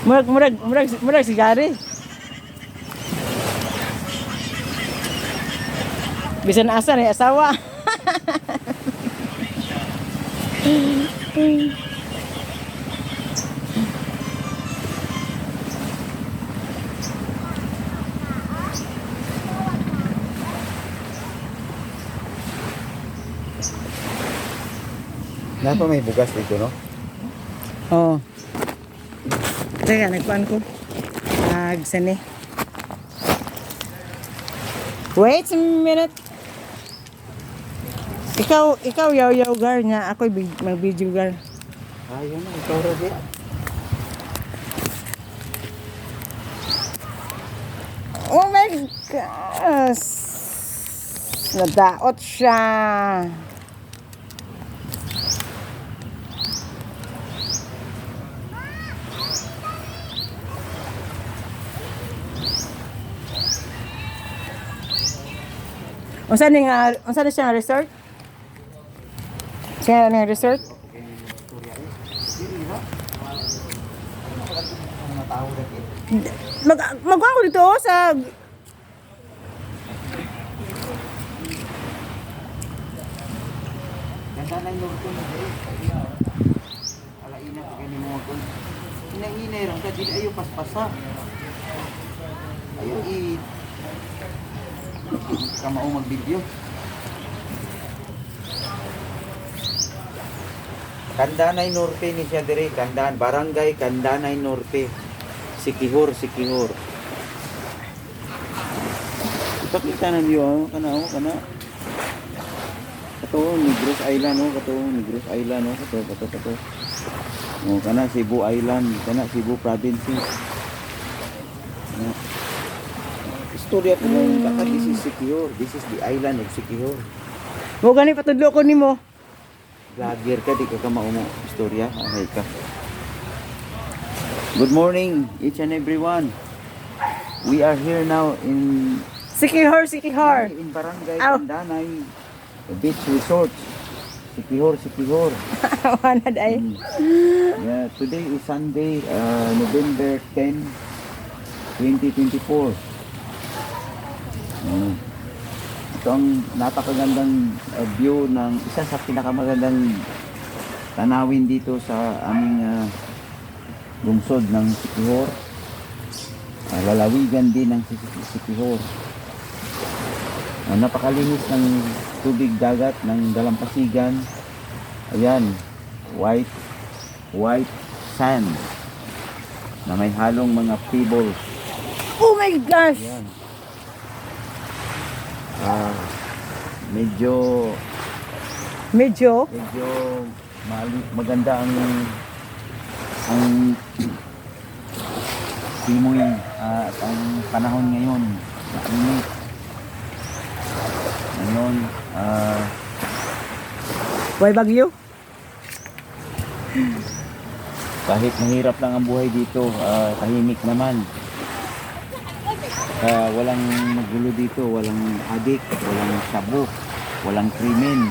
Murag sigari. Bisan asa ni asawa. Dapat may bugas dito, no? Oh. Teka, nagkuhan ko. Nagsani. Wait a minute. Ikaw yaw gar nga. Ako'y mag-video gar. Ayun na, ikaw rin. Oh my gosh. Nadaot siya. Unsa na siya nga resort? Siya nga resort? Magkuhan ko dito sa Ganda na yung lord ko na dahil. Alaina ko kayo mo ako. Hinahinay rin ka, dili ayaw paspasa. Ayaw kamao mag-video. Kandanay Norte ni siya dire, Barangay Kandanay Norte. Sikihor. Ipakita na niyo, kana. Kato Negros Island, kato. Oh, kana Cebu Island, kana Cebu Province. Istorya ko mo kaka, this is Sikihor. This is the island of Sikihor. mo gani patudlo ko nimo. Vlogger ka, di ka maumo istorya. Ahay ka. Good morning, each and everyone. We are here now in Sikihor. Barangay Ow. Kandanay Beach Resort. Sikihor. Wala day. Yeah, today is Sunday, November 10, 2024. Ito ang napakagandang view ng isa sa pinakamagandang tanawin dito sa aming lungsod ng Sikihor. Lalawigan din ng Sikihor. Napakalinis ng tubig dagat ng dalampasigan. Ayan, white sand na may halong mga pebbles. Oh my gosh. Ayan. Medyo maganda ang simoy at ang panahon ngayon. Mainit. Ngayon, Why bagyo? kahit mahirap lang ang buhay dito, tahimik naman. Walang magulo dito, walang adik, walang shabu, walang krimen.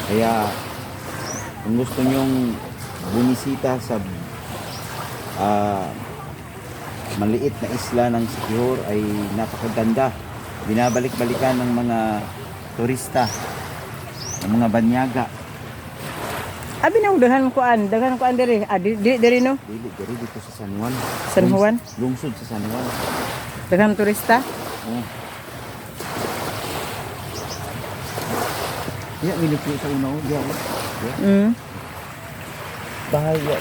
Kaya kung gusto nyong bumisita sa maliit na isla ng Sikihor ay napakaganda. Binabalik-balikan ng mga turista, ng mga banyaga. Abi nang daghan kuan diri. Diri no. Dili dito sa San Juan. San Juan? Lungsod sa San Juan. Daghan turista. Oh. Ya, minipil sa una. Ya. Mm. Bahaya.